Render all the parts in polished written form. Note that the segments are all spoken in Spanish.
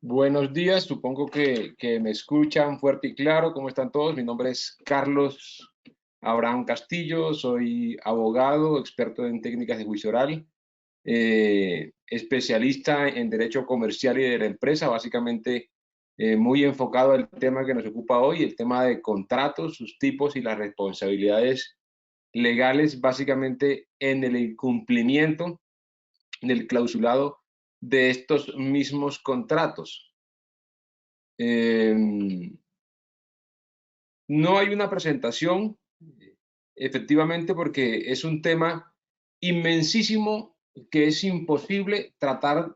Buenos días, supongo que me escuchan fuerte y claro. ¿Cómo están todos? Mi nombre es Carlos Abraham Castillo, soy abogado, experto en técnicas de juicio oral, especialista en derecho comercial y de la empresa, básicamente muy enfocado al tema que nos ocupa hoy, el tema de contratos, sus tipos y las responsabilidades legales, básicamente en el incumplimiento del clausulado de estos mismos contratos. No hay una presentación, efectivamente, porque es un tema inmensísimo que es imposible tratar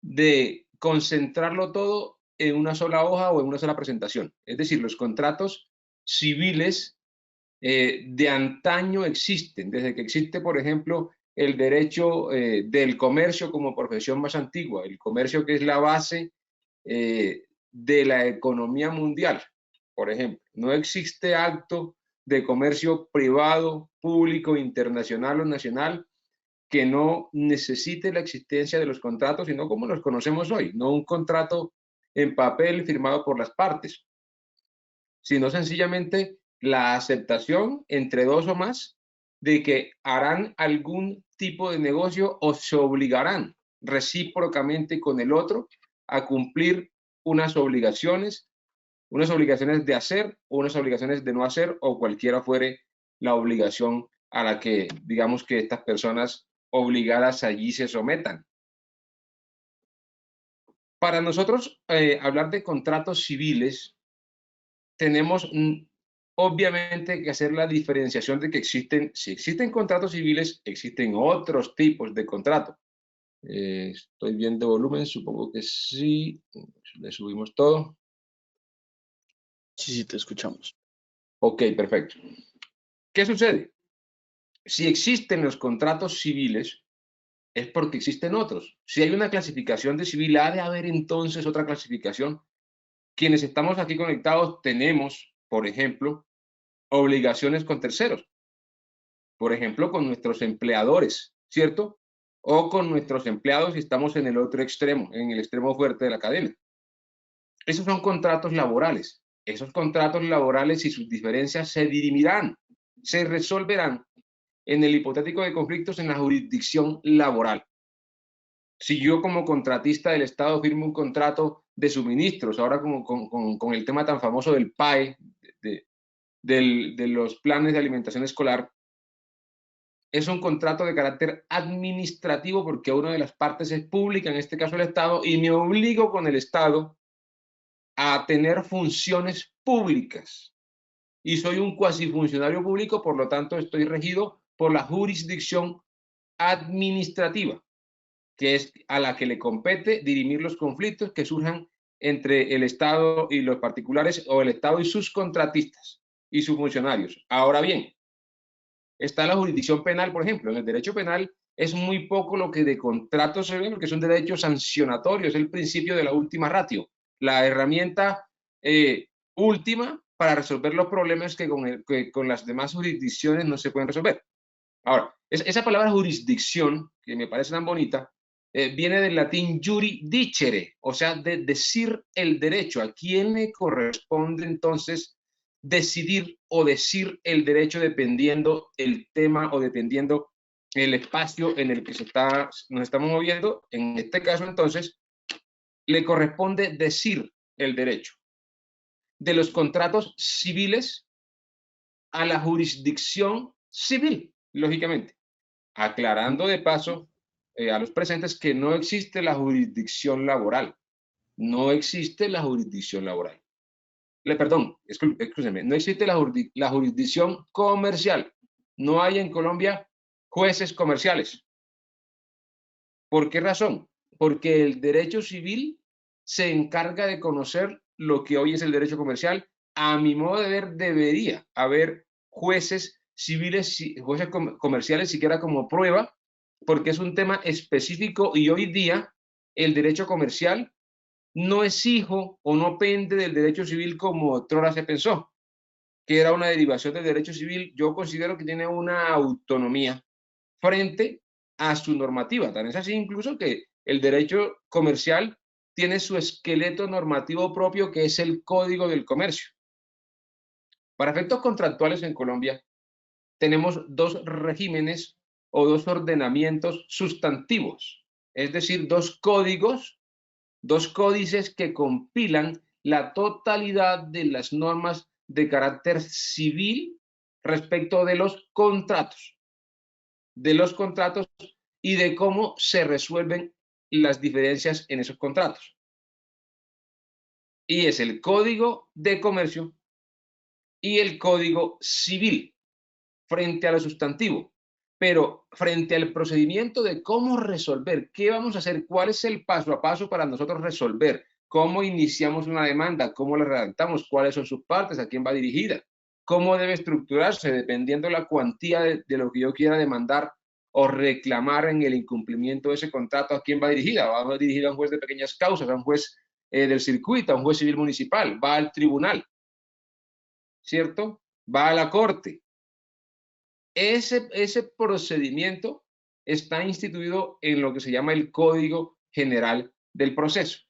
de concentrarlo todo en una sola hoja o en una sola presentación. Es decir, los contratos civiles de antaño existen, desde que existe, por ejemplo, el derecho del comercio como profesión más antigua, el comercio que es la base de la economía mundial. Por ejemplo, no existe acto de comercio privado, público, internacional o nacional que no necesite la existencia de los contratos, sino como los conocemos hoy, no un contrato en papel firmado por las partes, sino sencillamente la aceptación entre dos o más de que harán algún tipo de negocio o se obligarán recíprocamente con el otro a cumplir unas obligaciones de hacer, unas obligaciones de no hacer, o cualquiera fuere la obligación a la que, digamos, que estas personas obligadas allí se sometan. Para nosotros, hablar de contratos civiles, tenemos obviamente que hacer la diferenciación de que existen, si existen contratos civiles, existen otros tipos de contrato. Estoy viendo volumen, supongo que sí. Le subimos todo. Sí, sí, te escuchamos. Ok, perfecto. ¿Qué sucede? Si existen los contratos civiles, es porque existen otros. Si hay una clasificación de civil, ha de haber entonces otra clasificación. Quienes estamos aquí conectados tenemos, por ejemplo, obligaciones con terceros. Por ejemplo, con nuestros empleadores, ¿cierto? O con nuestros empleados si estamos en el otro extremo, en el extremo fuerte de la cadena. Esos son contratos laborales. Esos contratos laborales y sus diferencias se dirimirán, se resolverán en el hipotético de conflictos en la jurisdicción laboral. Si yo como contratista del Estado firmo un contrato de suministros, ahora como con el tema tan famoso del PAE, de los planes de alimentación escolar, es un contrato de carácter administrativo porque una de las partes es pública, en este caso el Estado, y me obligo con el Estado a tener funciones públicas. Y soy un cuasi funcionario público, por lo tanto estoy regido por la jurisdicción administrativa, que es a la que le compete dirimir los conflictos que surjan entre el Estado y los particulares o el Estado y sus contratistas y sus funcionarios. Ahora bien, está la jurisdicción penal, por ejemplo. En el derecho penal es muy poco lo que de contrato se ve, porque es un derecho sancionatorio, es el principio de la última ratio, la herramienta última para resolver los problemas que con las demás jurisdicciones no se pueden resolver. Ahora, esa palabra jurisdicción, que me parece tan bonita, viene del latín juri dicere, o sea, de decir el derecho. ¿A quién le corresponde entonces decidir o decir el derecho dependiendo el tema o dependiendo el espacio en el que nos estamos moviendo? En este caso, entonces, le corresponde decir el derecho. De los contratos civiles a la jurisdicción civil, lógicamente. Aclarando de paso a los presentes que no existe la jurisdicción laboral. No existe la jurisdicción laboral. Perdón, escúcheme, no existe la jurisdicción comercial. No hay en Colombia jueces comerciales. ¿Por qué razón? Porque el derecho civil se encarga de conocer lo que hoy es el derecho comercial. A mi modo de ver, debería haber jueces civiles, jueces comerciales siquiera como prueba, porque es un tema específico y hoy día el derecho comercial no es hijo o no pende del derecho civil como otrora se pensó, que era una derivación del derecho civil. Yo considero que tiene una autonomía frente a su normativa. Tan es así incluso que el derecho comercial tiene su esqueleto normativo propio, que es el Código del Comercio. Para efectos contractuales en Colombia, tenemos dos regímenes o dos ordenamientos sustantivos, es decir, dos códigos, dos códices que compilan la totalidad de las normas de carácter civil respecto de los contratos y de cómo se resuelven las diferencias en esos contratos. Y es el Código de Comercio y el Código Civil frente a lo sustantivo. Pero frente al procedimiento de cómo resolver, qué vamos a hacer, cuál es el paso a paso para nosotros resolver, cómo iniciamos una demanda, cómo la redactamos, cuáles son sus partes, a quién va dirigida, cómo debe estructurarse dependiendo de la cuantía de lo que yo quiera demandar o reclamar en el incumplimiento de ese contrato, a quién va dirigida. Va dirigida a un juez de pequeñas causas, a un juez del circuito, a un juez civil municipal, va al tribunal, ¿cierto? Va a la corte. Ese procedimiento está instituido en lo que se llama el Código General del Proceso.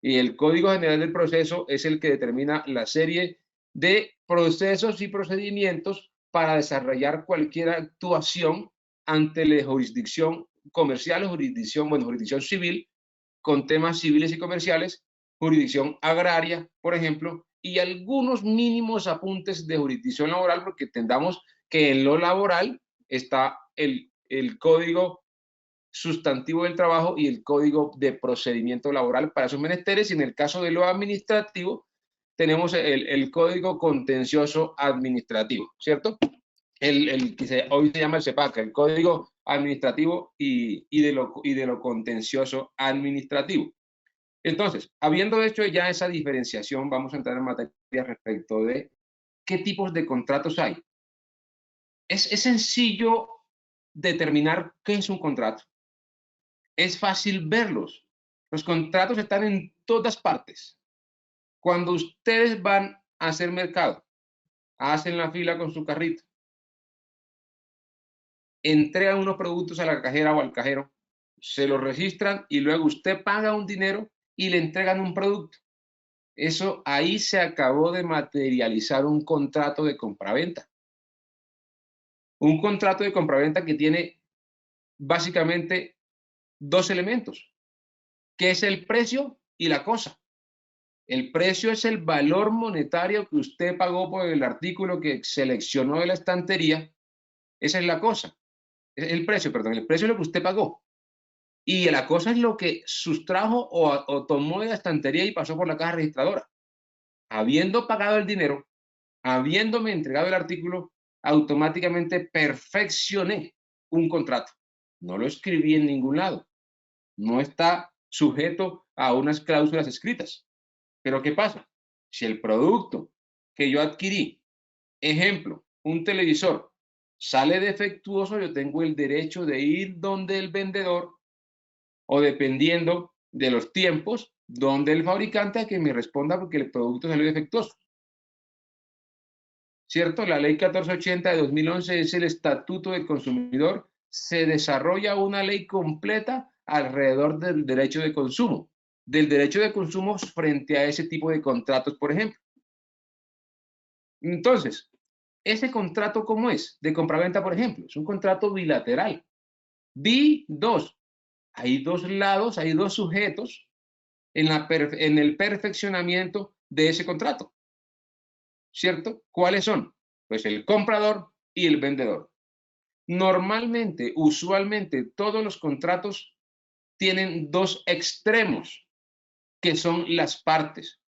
Y el Código General del Proceso es el que determina la serie de procesos y procedimientos para desarrollar cualquier actuación ante la jurisdicción comercial o jurisdicción civil, con temas civiles y comerciales, jurisdicción agraria, por ejemplo, y algunos mínimos apuntes de jurisdicción laboral, porque entendamos que en lo laboral está el Código Sustantivo del Trabajo y el Código de Procedimiento Laboral para esos menesteres, y en el caso de lo administrativo tenemos el Código Contencioso Administrativo, ¿cierto? El que hoy se llama el CEPAC, el Código Administrativo y de lo Contencioso Administrativo. Entonces, habiendo hecho ya esa diferenciación, vamos a entrar en materia respecto de qué tipos de contratos hay. Es sencillo determinar qué es un contrato. Es fácil verlos. Los contratos están en todas partes. Cuando ustedes van a hacer mercado, hacen la fila con su carrito, entregan unos productos a la cajera o al cajero, se los registran y luego usted paga un dinero y le entregan un producto. Eso ahí se acabó de materializar un contrato de compraventa. Un contrato de compraventa que tiene básicamente dos elementos, que es el precio y la cosa. El precio es el valor monetario que usted pagó por el artículo que seleccionó de la estantería. Esa es la cosa. El precio, perdón, el precio es lo que usted pagó. Y la cosa es lo que sustrajo o tomó de la estantería y pasó por la caja registradora. Habiendo pagado el dinero, habiéndome entregado el artículo, automáticamente perfeccioné un contrato. No lo escribí en ningún lado. No está sujeto a unas cláusulas escritas. Pero ¿qué pasa? Si el producto que yo adquirí, ejemplo, un televisor, sale defectuoso, yo tengo el derecho de ir donde el vendedor o, dependiendo de los tiempos, donde el fabricante, a que me responda porque el producto salió defectuoso. ¿Cierto? La ley 1480 de 2011 es el Estatuto del Consumidor. Se desarrolla una ley completa alrededor del derecho de consumo, frente a ese tipo de contratos, por ejemplo. Entonces, ese contrato, ¿cómo es? De compraventa, por ejemplo, es un contrato bilateral. Dos. Hay dos lados, hay dos sujetos en el perfeccionamiento de ese contrato. ¿Cierto? ¿Cuáles son? Pues el comprador y el vendedor. Normalmente, usualmente, todos los contratos tienen dos extremos, que son las partes.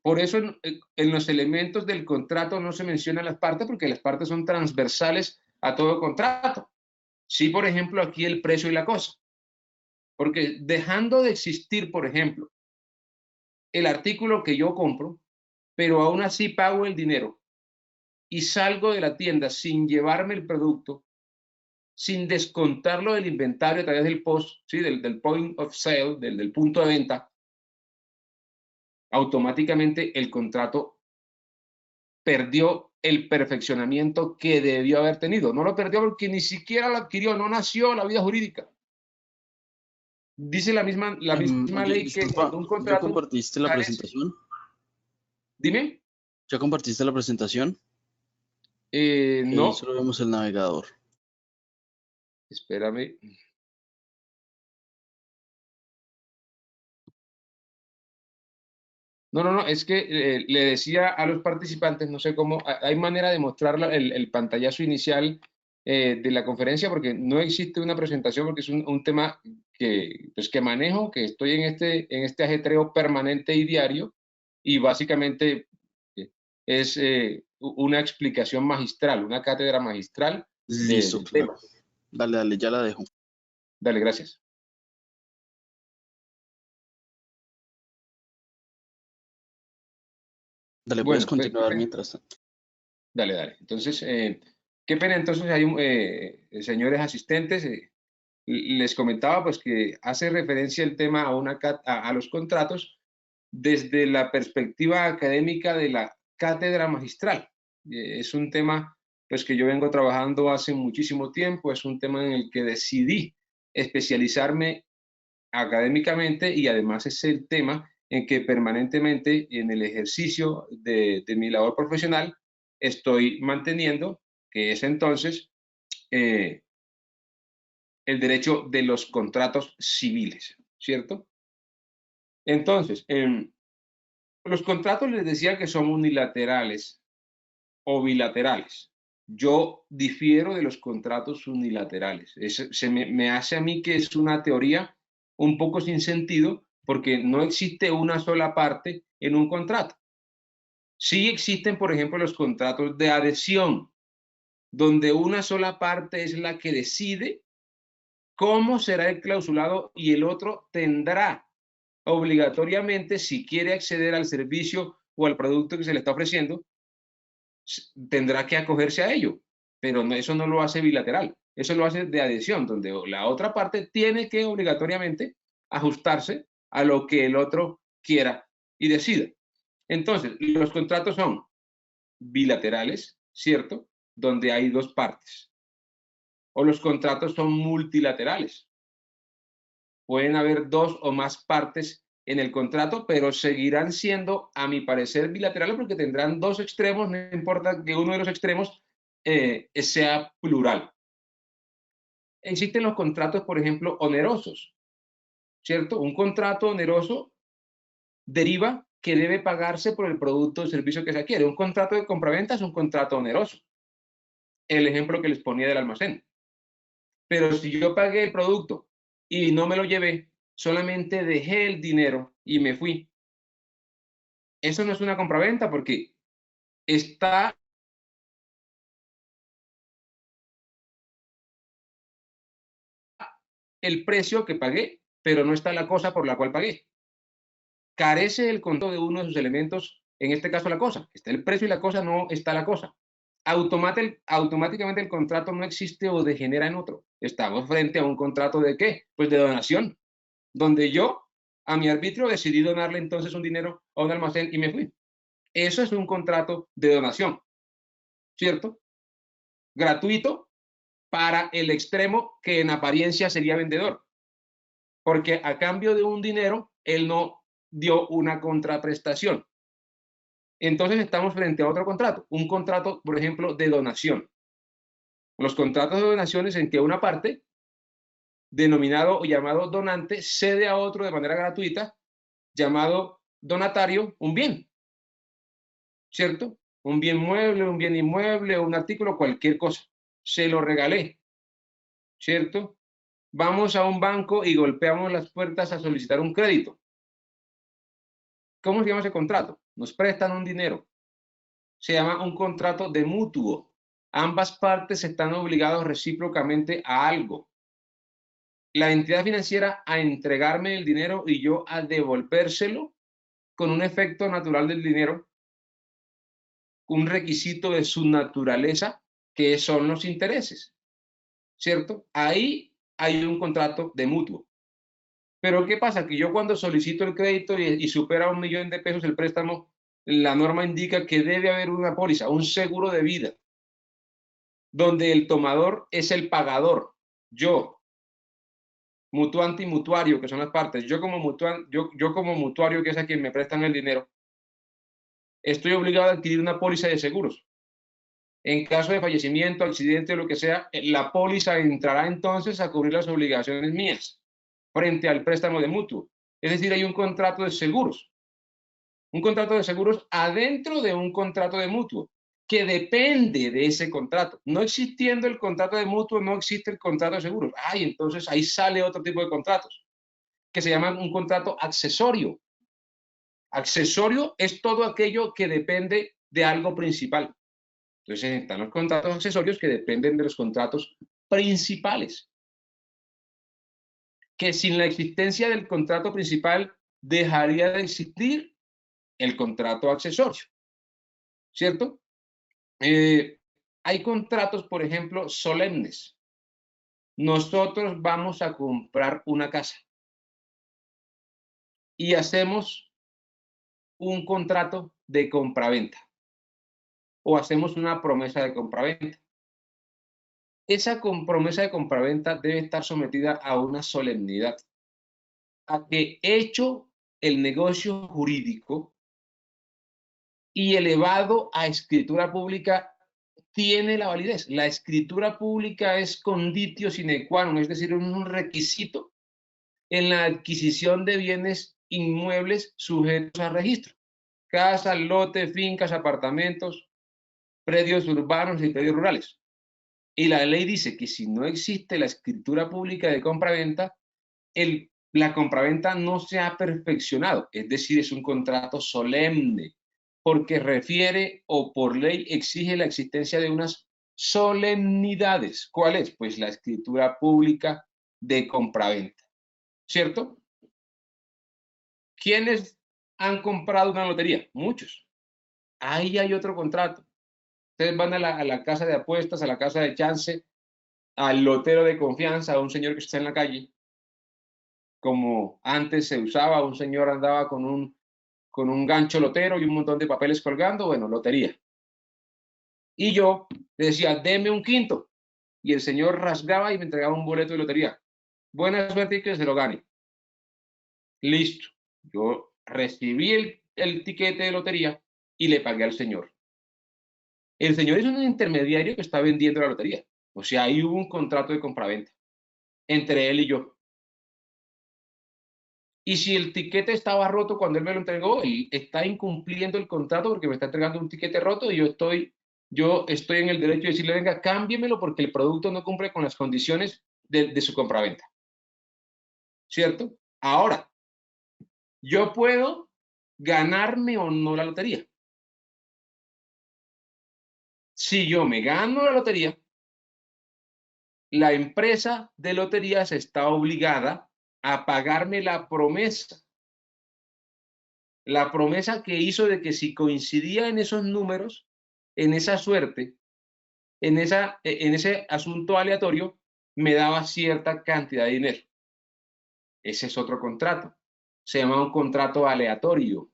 Por eso en los elementos del contrato no se mencionan las partes, porque las partes son transversales a todo contrato. Sí, por ejemplo, aquí el precio y la cosa. Porque dejando de existir, por ejemplo, el artículo que yo compro, pero aún así pago el dinero y salgo de la tienda sin llevarme el producto, sin descontarlo del inventario a través del POS, ¿sí? del point of sale, del punto de venta, automáticamente el contrato perdió el perfeccionamiento que debió haber tenido. No lo perdió porque ni siquiera lo adquirió, no nació la vida jurídica. Dice la misma Oye, ley que disculpa, cuando un ¿ya contrato compartiste la carece. presentación? Dime. ¿Ya compartiste la presentación? No, Solo vemos el navegador. espérame. No, es que le decía a los participantes, no sé cómo, hay manera de mostrar el pantallazo inicial de la conferencia porque no existe una presentación porque es un tema pues, que manejo, que estoy en este ajetreo permanente y diario y básicamente es una explicación magistral, una cátedra magistral Listo, del tema. claro. Dale, dale, ya la dejo. Dale, gracias. Dale, puedes Bueno, pues, continuar mientras tanto. dale. Entonces, qué pena, entonces hay señores asistentes, les comentaba pues que hace referencia el tema a los contratos desde la perspectiva académica de la cátedra magistral. Es un tema pues que yo vengo trabajando hace muchísimo tiempo, es un tema en el que decidí especializarme académicamente y además es el tema en que permanentemente en el ejercicio de mi labor profesional estoy manteniendo, que es entonces eh, el derecho de los contratos civiles, ¿cierto? Entonces, los contratos les decía que son unilaterales o bilaterales. Yo difiero de los contratos unilaterales. Me hace a mí que es una teoría un poco sin sentido porque no existe una sola parte en un contrato. Sí existen, por ejemplo, los contratos de adhesión, donde una sola parte es la que decide cómo será el clausulado y el otro tendrá obligatoriamente, si quiere acceder al servicio o al producto que se le está ofreciendo, tendrá que acogerse a ello, pero no, eso no lo hace bilateral, eso lo hace de adhesión, donde la otra parte tiene que obligatoriamente ajustarse a lo que el otro quiera y decida. Entonces, los contratos son bilaterales, ¿cierto? Donde hay dos partes. O los contratos son multilaterales. Pueden haber dos o más partes en el contrato, pero seguirán siendo, a mi parecer, bilaterales porque tendrán dos extremos, no importa que uno de los extremos sea plural. Existen los contratos, por ejemplo, onerosos, ¿cierto? Un contrato oneroso deriva que debe pagarse por el producto o servicio que se adquiere. Un contrato de compraventa es un contrato oneroso. El ejemplo que les ponía del almacén. Pero si yo pagué el producto y no me lo llevé, solamente dejé el dinero y me fui. Eso no es una compraventa porque está el precio que pagué, pero no está la cosa por la cual pagué. Carece el control de uno de sus elementos, en este caso la cosa. Está el precio y la cosa, no está la cosa. Automáticamente el contrato no existe o degenera en otro. Estamos frente a un contrato de ¿qué? Pues de donación, donde yo, a mi arbitrio, decidí donarle entonces un dinero a un almacén y me fui. Eso es un contrato de donación, ¿cierto? Gratuito para el extremo que en apariencia sería vendedor, porque a cambio de un dinero, él no dio una contraprestación. Entonces estamos frente a otro contrato, un contrato, por ejemplo, de donación. Los contratos de donaciones en que una parte, denominado o llamado donante, cede a otro de manera gratuita, llamado donatario, un bien, ¿cierto? Un bien mueble, un bien inmueble, un artículo, cualquier cosa. Se lo regalé, ¿cierto? Vamos a un banco y golpeamos las puertas a solicitar un crédito. ¿Cómo se llama ese contrato? Nos prestan un dinero. Se llama un contrato de mutuo. Ambas partes están obligados recíprocamente a algo. La entidad financiera a entregarme el dinero y yo a devolvérselo con un efecto natural del dinero, un requisito de su naturaleza, que son los intereses, ¿cierto? Ahí hay un contrato de mutuo. Pero ¿qué pasa? Que yo cuando solicito el crédito y supera $1.000.000 el préstamo, la norma indica que debe haber una póliza, un seguro de vida, donde el tomador es el pagador, yo. mutuante y mutuario, que son las partes. Yo como mutuario, que es a quien me prestan el dinero, estoy obligado a adquirir una póliza de seguros. En caso de fallecimiento, accidente o lo que sea, la póliza entrará entonces a cubrir las obligaciones mías frente al préstamo de mutuo. Es decir, hay un contrato de seguros. Un contrato de seguros adentro de un contrato de mutuo, que depende de ese contrato. No existiendo el contrato de mutuo, no existe el contrato de seguros. Ay, entonces ahí sale otro tipo de contratos, que se llaman un contrato accesorio. Accesorio es todo aquello que depende de algo principal. Entonces están los contratos accesorios que dependen de los contratos principales, que sin la existencia del contrato principal dejaría de existir el contrato accesorio, ¿cierto? Hay contratos, por ejemplo, solemnes. Nosotros vamos a comprar una casa y hacemos un contrato de compraventa o hacemos una promesa de compraventa. Esa promesa de compraventa debe estar sometida a una solemnidad, a que hecho el negocio jurídico y elevado a escritura pública tiene la validez. La escritura pública es conditio sine qua non, es decir, un requisito en la adquisición de bienes inmuebles sujetos a registro. Casas, lotes, fincas, apartamentos, predios urbanos y predios rurales. Y la ley dice que si no existe la escritura pública de compraventa, la compraventa no se ha perfeccionado, es decir, es un contrato solemne, porque refiere o por ley exige la existencia de unas solemnidades. ¿Cuál es? Pues la escritura pública de compraventa, ¿cierto? ¿Quiénes han comprado una lotería? Muchos. Ahí hay otro contrato. Ustedes van a la casa de apuestas, a la casa de chance, al lotero de confianza, a un señor que está en la calle, como antes se usaba, un señor andaba con un gancho lotero y un montón de papeles colgando, bueno, lotería. Y yo le decía, deme un quinto. Y el señor rasgaba y me entregaba un boleto de lotería. Buena suerte y que se lo gane. Listo. Yo recibí el tiquete de lotería y le pagué al señor. El señor es un intermediario que está vendiendo la lotería. O sea, ahí hubo un contrato de compraventa entre él y yo. Y si el tiquete estaba roto cuando él me lo entregó, él está incumpliendo el contrato porque me está entregando un tiquete roto y yo estoy en el derecho de decirle, venga, cámbiemelo porque el producto no cumple con las condiciones de su compraventa. ¿Cierto? Ahora, yo puedo ganarme o no la lotería. Si yo me gano la lotería, la empresa de loterías está obligada a pagarme la promesa que hizo de que si coincidía en esos números, en esa suerte, en ese asunto aleatorio, me daba cierta cantidad de dinero. Ese es otro contrato. Se llama un contrato aleatorio.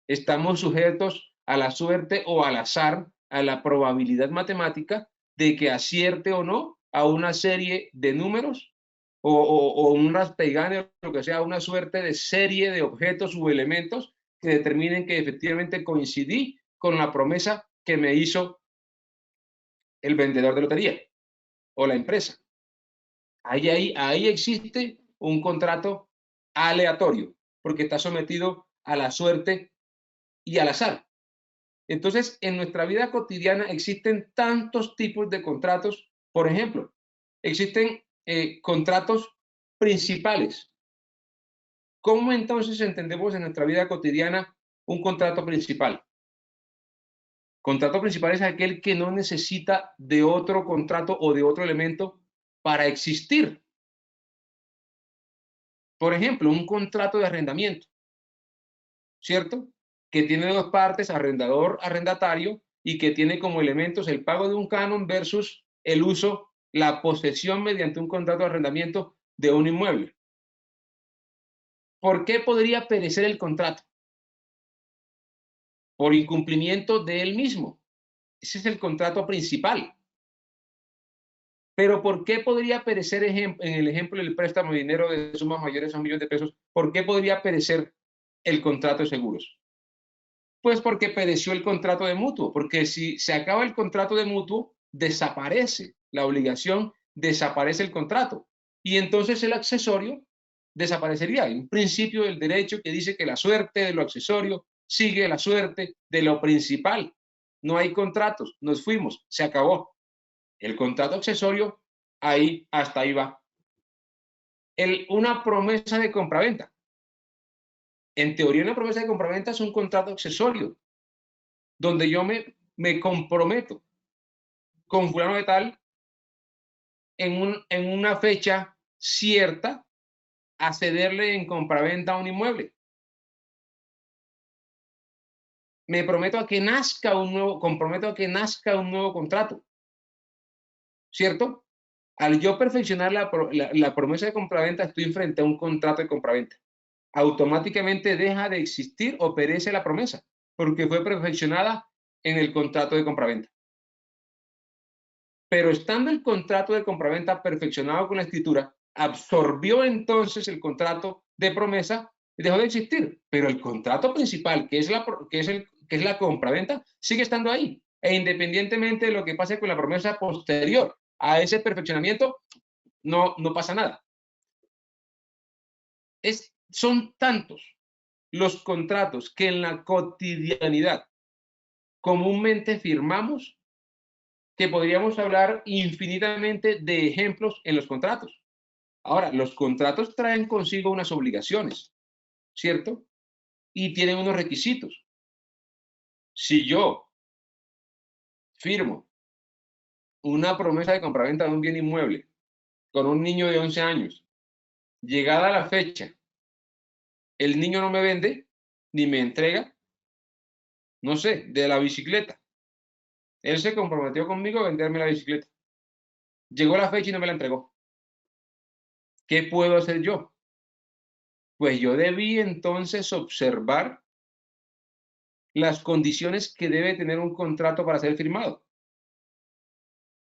Estamos sujetos a la suerte o al azar, a la probabilidad matemática de que acierte o no a una serie de números o un raspegane o lo que sea, una suerte de serie de objetos o elementos que determinen que efectivamente coincidí con la promesa que me hizo el vendedor de lotería o la empresa. Ahí existe un contrato aleatorio, porque está sometido a la suerte y al azar. Entonces, en nuestra vida cotidiana existen tantos tipos de contratos. Por ejemplo, existen contratos principales. ¿Cómo entonces entendemos en nuestra vida cotidiana un contrato principal? Contrato principal es aquel que no necesita de otro contrato o de otro elemento para existir. Por ejemplo, un contrato de arrendamiento, ¿cierto? Que tiene dos partes, arrendador, arrendatario, y que tiene como elementos el pago de un canon versus el uso, la posesión mediante un contrato de arrendamiento de un inmueble. ¿Por qué podría perecer el contrato? Por incumplimiento de él mismo. Ese es el contrato principal. Pero ¿por qué podría perecer en el ejemplo del préstamo de dinero de sumas mayores a $1.000.000? ¿Por qué podría perecer el contrato de seguros? Pues porque pereció el contrato de mutuo, porque si se acaba el contrato de mutuo, desaparece la obligación, desaparece el contrato. Y entonces el accesorio desaparecería. Hay un principio del derecho que dice que la suerte de lo accesorio sigue la suerte de lo principal. No hay contratos, nos fuimos, se acabó. El contrato accesorio, ahí, hasta ahí va. Una promesa de compraventa. En teoría, una promesa de compraventa es un contrato accesorio, donde yo me comprometo con fulano de tal en una fecha cierta a cederle en compraventa un inmueble. Me prometo a que nazca comprometo a que nazca un nuevo contrato, ¿cierto? Al yo perfeccionar la promesa de compraventa, estoy frente a un contrato de compraventa. Automáticamente deja de existir o perece la promesa, porque fue perfeccionada en el contrato de compraventa. Pero estando el contrato de compraventa perfeccionado con la escritura, absorbió entonces el contrato de promesa y dejó de existir. Pero el contrato principal, que es la compraventa, sigue estando ahí. E independientemente de lo que pase con la promesa posterior a ese perfeccionamiento, no pasa nada. Son tantos los contratos que en la cotidianidad comúnmente firmamos que podríamos hablar infinitamente de ejemplos en los contratos. Ahora, los contratos traen consigo unas obligaciones, ¿cierto? Y tienen unos requisitos. Si yo firmo una promesa de compraventa de un bien inmueble con un niño de 11 años, llegada la fecha, el niño no me vende ni me entrega, no sé, de la bicicleta. Él se comprometió conmigo a venderme la bicicleta. Llegó la fecha y no me la entregó. ¿Qué puedo hacer yo? Pues yo debí entonces observar las condiciones que debe tener un contrato para ser firmado,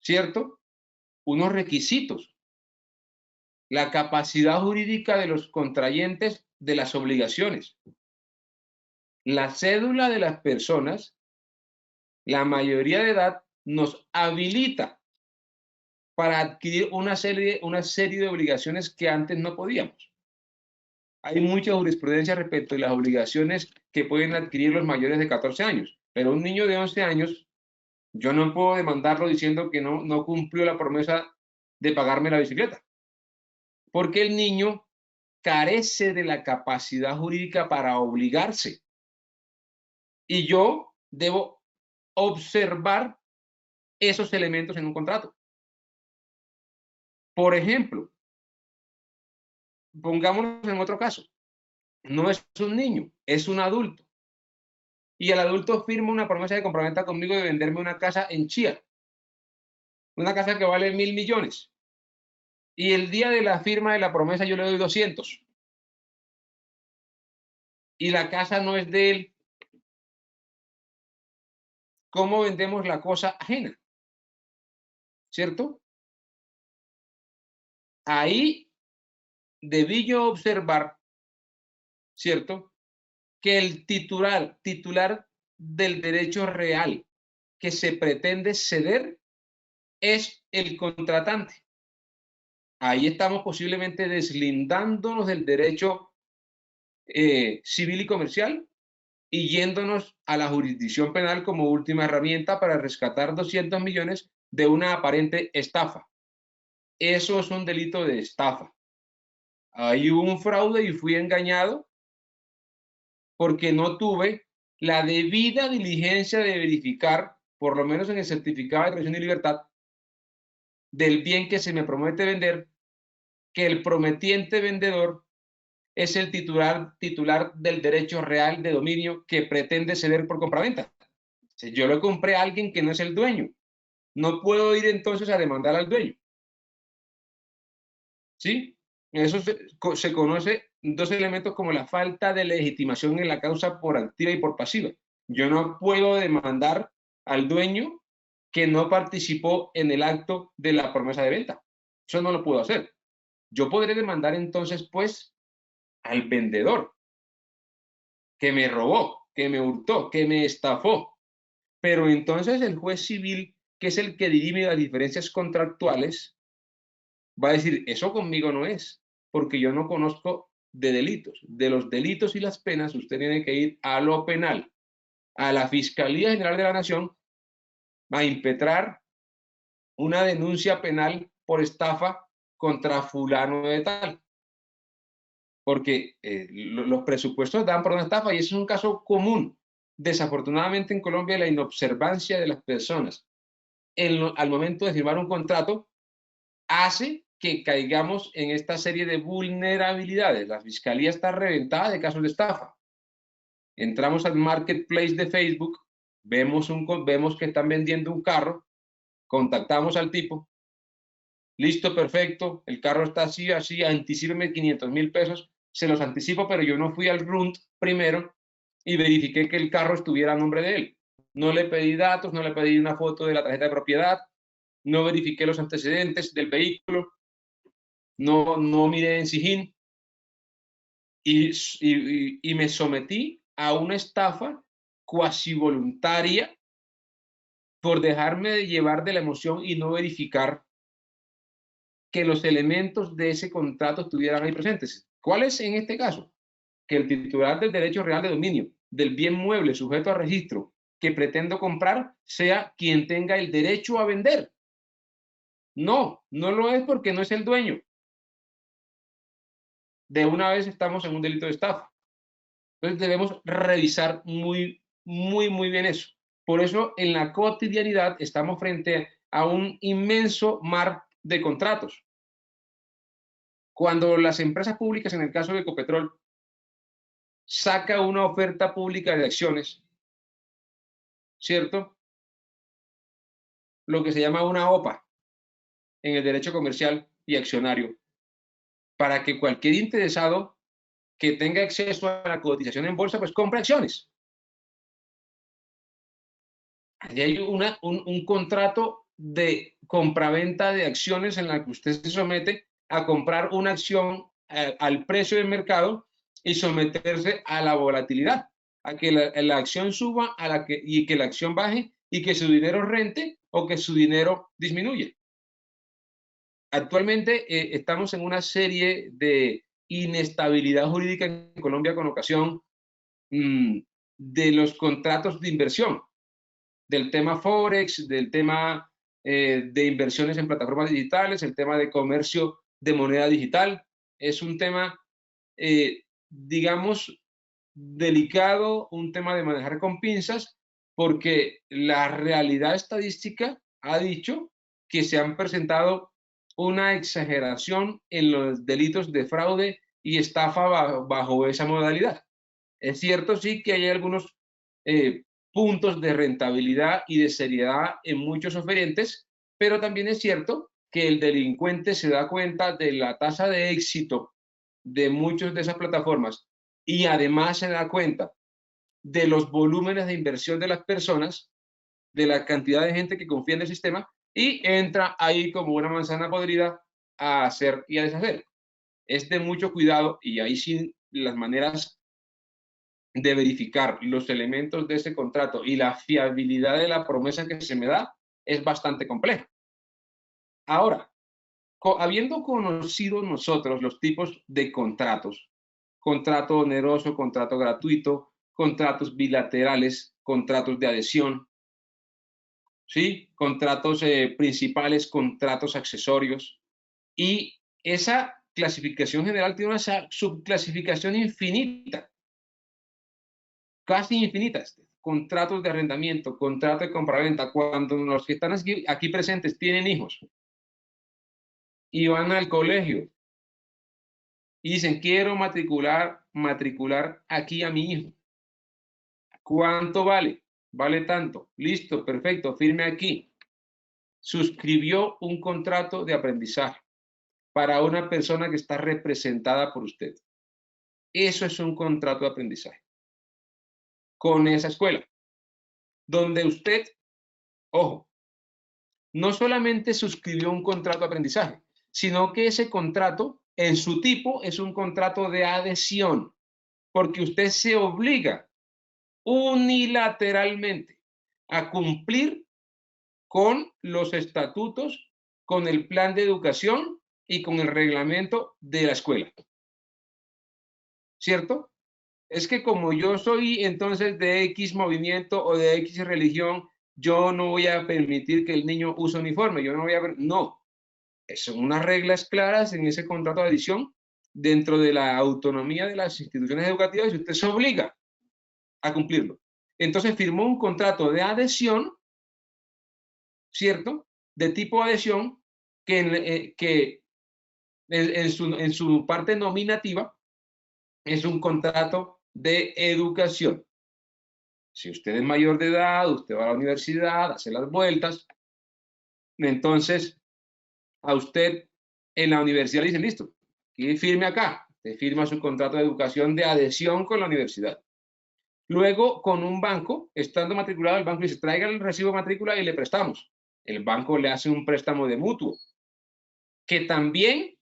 ¿cierto? Unos requisitos, la capacidad jurídica de los contrayentes de las obligaciones, la cédula de las personas, la mayoría de edad nos habilita para adquirir una serie de obligaciones que antes no podíamos. Hay mucha jurisprudencia respecto de las obligaciones que pueden adquirir los mayores de 14 años, pero un niño de 11 años, yo no puedo demandarlo diciendo que no cumplió la promesa de pagarme la bicicleta, porque el niño carece de la capacidad jurídica para obligarse. Y yo debo observar esos elementos en un contrato. Por ejemplo, pongámonos en otro caso. No es un niño, es un adulto. Y el adulto firma una promesa de compraventa conmigo de venderme una casa en Chía. Una casa que vale 1.000 millones. Y el día de la firma de la promesa yo le doy 200. Y la casa no es de él. ¿Cómo vendemos la cosa ajena? ¿Cierto? Ahí debí yo observar, ¿cierto?, que el titular del derecho real que se pretende ceder es el contratante. Ahí estamos posiblemente deslindándonos del derecho civil y comercial y yéndonos a la jurisdicción penal como última herramienta para rescatar 200 millones de una aparente estafa. Eso es un delito de estafa. Ahí hubo un fraude y fui engañado porque no tuve la debida diligencia de verificar, por lo menos en el certificado de creación y libertad, del bien que se me promete vender, que el prometiente vendedor es el titular del derecho real de dominio que pretende ceder por compraventa. Si yo lo compré a alguien que no es el dueño, no puedo ir entonces a demandar al dueño. ¿Sí? Eso se conoce dos elementos como la falta de legitimación en la causa por activa y por pasiva. Yo no puedo demandar al dueño que no participó en el acto de la promesa de venta. Eso no lo puedo hacer. Yo podré demandar entonces, pues, al vendedor que me robó, que me hurtó, que me estafó. Pero entonces el juez civil, que es el que dirime las diferencias contractuales, va a decir, eso conmigo no es, porque yo no conozco de delitos. De los delitos y las penas, usted tiene que ir a lo penal, a la Fiscalía General de la Nación, a impetrar una denuncia penal por estafa contra fulano de tal. Porque los presupuestos dan por una estafa y eso es un caso común. Desafortunadamente en Colombia la inobservancia de las personas al momento de firmar un contrato hace que caigamos en esta serie de vulnerabilidades. La fiscalía está reventada de casos de estafa. Entramos al marketplace de Facebook, vemos que están vendiendo un carro, contactamos al tipo, listo, perfecto, el carro está así, así, anticípeme 500.000 pesos, se los anticipo, pero yo no fui al RUNT primero y verifiqué que el carro estuviera a nombre de él. No le pedí datos, no le pedí una foto de la tarjeta de propiedad, no verifiqué los antecedentes del vehículo, no miré en SIJIN y me sometí a una estafa cuasi voluntaria por dejarme llevar de la emoción y no verificar que los elementos de ese contrato estuvieran ahí presentes. ¿Cuál es en este caso? Que el titular del derecho real de dominio del bien mueble sujeto a registro que pretendo comprar sea quien tenga el derecho a vender. No, no lo es porque no es el dueño. De una vez estamos en un delito de estafa. Entonces debemos revisar muy bien eso. Por eso en la cotidianidad estamos frente a un inmenso mar de contratos. Cuando las empresas públicas, en el caso de Ecopetrol, saca una oferta pública de acciones, ¿cierto? Lo que se llama una OPA en el derecho comercial y accionario, para que cualquier interesado que tenga acceso a la cotización en bolsa, pues compre acciones. Allí hay un contrato de compraventa de acciones en la que usted se somete a comprar una acción al precio del mercado y someterse a la volatilidad, a que la acción suba y que la acción baje y que su dinero rente o que su dinero disminuya. Actualmente estamos en una serie de inestabilidad jurídica en Colombia con ocasión de los contratos de inversión, del tema Forex, del tema de inversiones en plataformas digitales, el tema de comercio de moneda digital. Es un tema, digamos, delicado, un tema de manejar con pinzas, porque la realidad estadística ha dicho que se han presentado una exageración en los delitos de fraude y estafa bajo esa modalidad. Es cierto, sí, que hay algunos puntos de rentabilidad y de seriedad en muchos oferentes, pero también es cierto que el delincuente se da cuenta de la tasa de éxito de muchas de esas plataformas y además se da cuenta de los volúmenes de inversión de las personas, de la cantidad de gente que confía en el sistema y entra ahí como una manzana podrida a hacer y a deshacer. Es de mucho cuidado y ahí sí las maneras de verificar los elementos de ese contrato y la fiabilidad de la promesa que se me da es bastante compleja. Ahora, habiendo conocido nosotros los tipos de contratos, contrato oneroso, contrato gratuito, contratos bilaterales, contratos de adhesión, ¿sí? Contratos principales, contratos accesorios, y esa clasificación general tiene una subclasificación infinita, casi infinitas. Contratos de arrendamiento, contratos de compraventa. Cuando los que están aquí presentes tienen hijos y van al colegio y dicen, quiero matricular aquí a mi hijo. ¿Cuánto vale? Vale tanto. Listo, perfecto, firme aquí. Suscribió un contrato de aprendizaje para una persona que está representada por usted. Eso es un contrato de aprendizaje con esa escuela, donde usted, ojo, no solamente suscribió un contrato de aprendizaje, sino que ese contrato, en su tipo, es un contrato de adhesión, porque usted se obliga unilateralmente a cumplir con los estatutos, con el plan de educación y con el reglamento de la escuela. ¿Cierto? Es que como yo soy entonces de X movimiento o de X religión, yo no voy a permitir que el niño use uniforme, yo no voy a... No, son unas reglas claras en ese contrato de adhesión dentro de la autonomía de las instituciones educativas y usted se obliga a cumplirlo. Entonces firmó un contrato de adhesión, ¿cierto? De tipo adhesión que en su parte nominativa es un contrato de educación. Si usted es mayor de edad, usted va a la universidad, hace las vueltas, entonces a usted en la universidad le dicen, listo, y firme acá, usted firma su contrato de educación de adhesión con la universidad. Luego, con un banco, estando matriculado, el banco dice, traiga el recibo de matrícula y le prestamos. El banco le hace un préstamo de mutuo, que también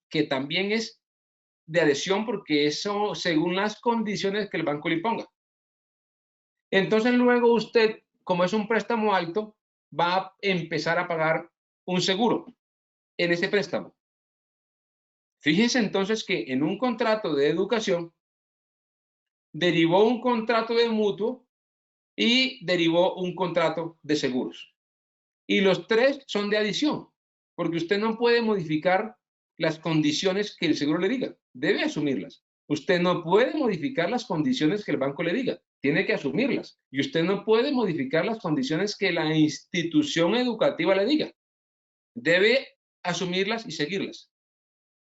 es de adhesión porque eso según las condiciones que el banco le imponga. Entonces luego usted, como es un préstamo alto, va a empezar a pagar un seguro en ese préstamo. Fíjense entonces que en un contrato de educación derivó un contrato de mutuo y derivó un contrato de seguros. Y los tres son de adición, porque usted no puede modificar las condiciones que el seguro le diga, debe asumirlas. Usted no puede modificar las condiciones que el banco le diga, tiene que asumirlas. Y usted no puede modificar las condiciones que la institución educativa le diga, debe asumirlas y seguirlas.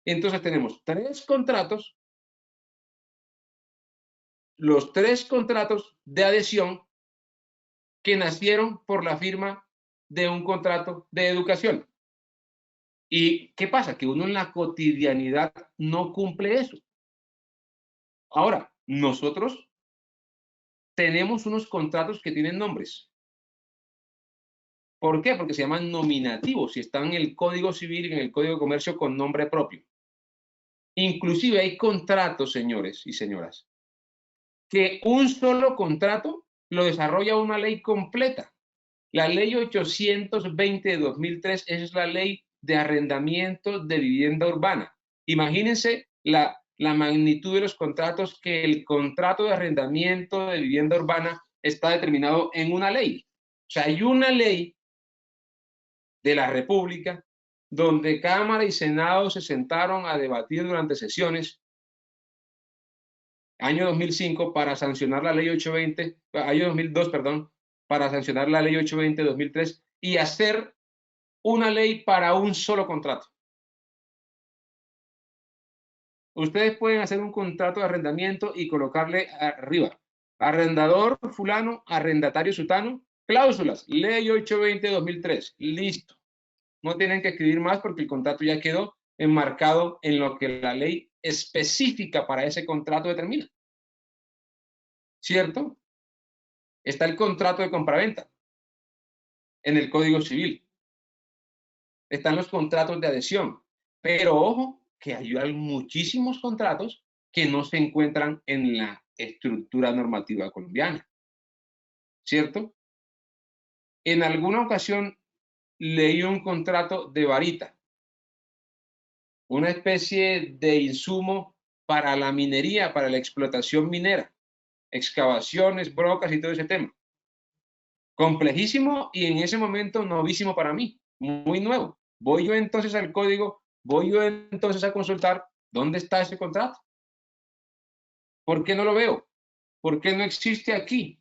Entonces tenemos tres contratos, los tres contratos de adhesión que nacieron por la firma de un contrato de educación. ¿Y qué pasa? Que uno en la cotidianidad no cumple eso. Ahora, nosotros tenemos unos contratos que tienen nombres. ¿Por qué? Porque se llaman nominativos y están en el Código Civil y en el Código de Comercio con nombre propio. Inclusive hay contratos, señores y señoras, que un solo contrato lo desarrolla una ley completa. La ley 820 de 2003 es la ley de arrendamiento de vivienda urbana. Imagínense la magnitud de los contratos, que el contrato de arrendamiento de vivienda urbana está determinado en una ley. O sea, hay una ley de la República donde Cámara y Senado se sentaron a debatir durante sesiones, año 2005, para sancionar la ley 820, año 2002, perdón, para sancionar la ley 820-2003 y hacer una ley para un solo contrato. Ustedes pueden hacer un contrato de arrendamiento y colocarle arriba, arrendador fulano, arrendatario sutano, cláusulas, ley 820-2003, listo. No tienen que escribir más porque el contrato ya quedó enmarcado en lo que la ley específica para ese contrato determina. ¿Cierto? Está el contrato de compraventa en el Código Civil. Están los contratos de adhesión. Pero ojo, que hay muchísimos contratos que no se encuentran en la estructura normativa colombiana. ¿Cierto? En alguna ocasión leí un contrato de varita, una especie de insumo para la minería, para la explotación minera, excavaciones, brocas y todo ese tema. Complejísimo y en ese momento novísimo para mí, muy nuevo. Voy yo entonces al código, voy yo entonces a consultar dónde está ese contrato. ¿Por qué no lo veo? ¿Por qué no existe aquí?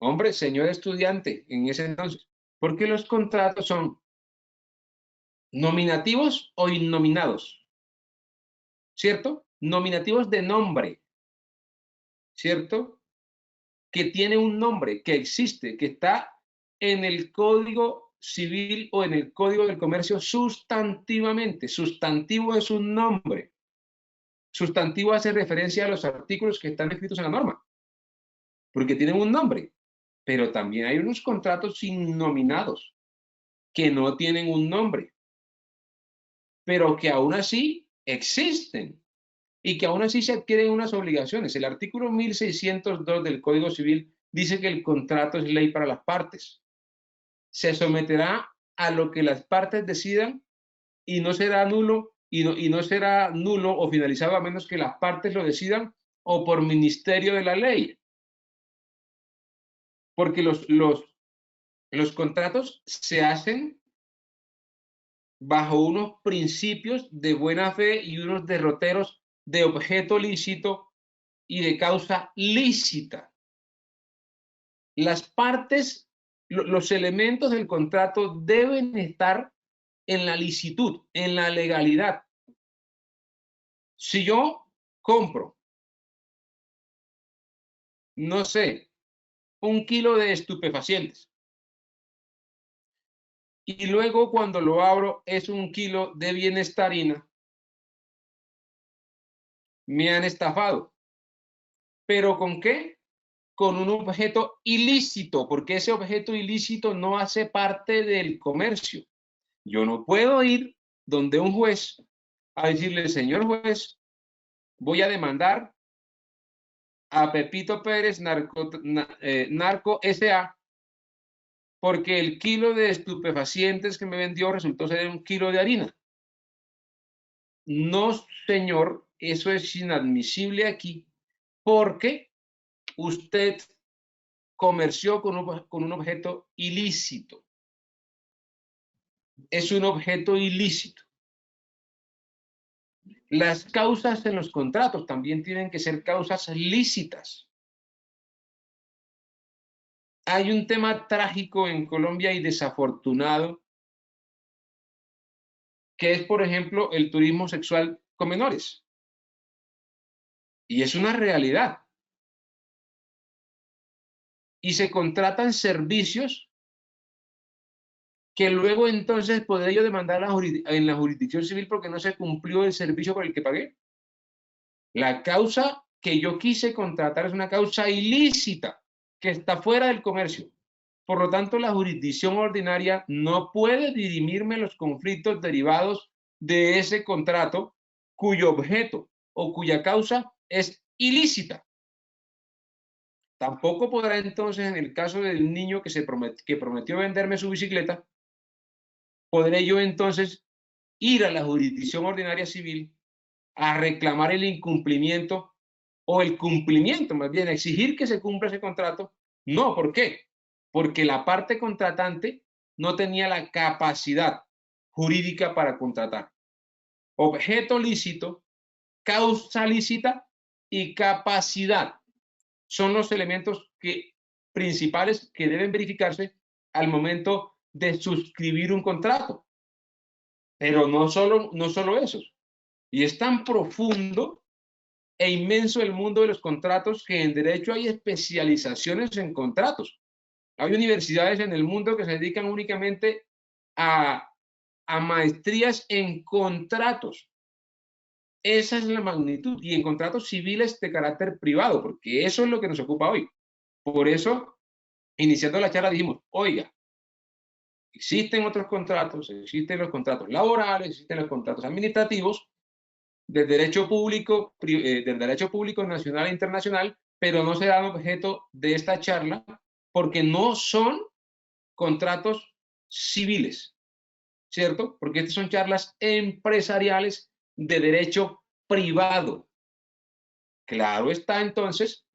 Hombre, señor estudiante, en ese entonces, ¿por qué los contratos son nominativos o innominados? ¿Cierto? Nominativos de nombre, ¿cierto? Que tiene un nombre, que existe, que está en el Código Civil o en el Código del Comercio sustantivamente. Sustantivo es un nombre. Sustantivo hace referencia a los artículos que están escritos en la norma, porque tienen un nombre. Pero también hay unos contratos innominados. que no tienen un nombre, pero que aún así existen y que aún así se adquieren unas obligaciones. El artículo 1602 del Código Civil dice que el contrato es ley para las partes. Se someterá a lo que las partes decidan y no será nulo y no será nulo o finalizado a menos que las partes lo decidan o por ministerio de la ley. Porque los contratos se hacen bajo unos principios de buena fe y unos derroteros de objeto lícito y de causa lícita. Las partes, los elementos del contrato deben estar en la licitud, en la legalidad. Si yo compro, no sé, 1 kilo de estupefacientes y luego cuando lo abro es 1 kilo de bienestarina, me han estafado. ¿Pero con qué? Con un objeto ilícito, porque ese objeto ilícito no hace parte del comercio. Yo no puedo ir donde un juez a decirle, señor juez, voy a demandar a Pepito Pérez Narco S.A. porque el kilo de estupefacientes que me vendió resultó ser 1 kilo de harina. No, señor, eso es inadmisible aquí, porque usted comerció con un objeto ilícito. Es un objeto ilícito. Las causas en los contratos también tienen que ser causas lícitas. Hay un tema trágico en Colombia y desafortunado, que es, por ejemplo, el turismo sexual con menores. Y es una realidad. Y se contratan servicios que luego entonces podré yo demandar en la jurisdicción civil porque no se cumplió el servicio por el que pagué. La causa que yo quise contratar es una causa ilícita que está fuera del comercio. Por lo tanto, la jurisdicción ordinaria no puede dirimirme los conflictos derivados de ese contrato cuyo objeto o cuya causa es ilícita. Tampoco podrá entonces, en el caso del niño que prometió venderme su bicicleta, podré yo entonces ir a la jurisdicción ordinaria civil a reclamar el incumplimiento o el cumplimiento, más bien, exigir que se cumpla ese contrato. No, ¿por qué? Porque la parte contratante no tenía la capacidad jurídica para contratar. Objeto lícito, causa lícita y capacidad son los elementos principales que deben verificarse al momento de suscribir un contrato. Pero no solo esos. Y es tan profundo e inmenso el mundo de los contratos que en derecho hay especializaciones en contratos. Hay universidades en el mundo que se dedican únicamente a maestrías en contratos. Esa es la magnitud. Y en contratos civiles de carácter privado, porque eso es lo que nos ocupa hoy. Por eso, iniciando la charla, dijimos, oiga, existen otros contratos, existen los contratos laborales, existen los contratos administrativos, del derecho público nacional e internacional, pero no serán objeto de esta charla porque no son contratos civiles, ¿cierto? Porque estas son charlas empresariales de derecho privado. Claro está entonces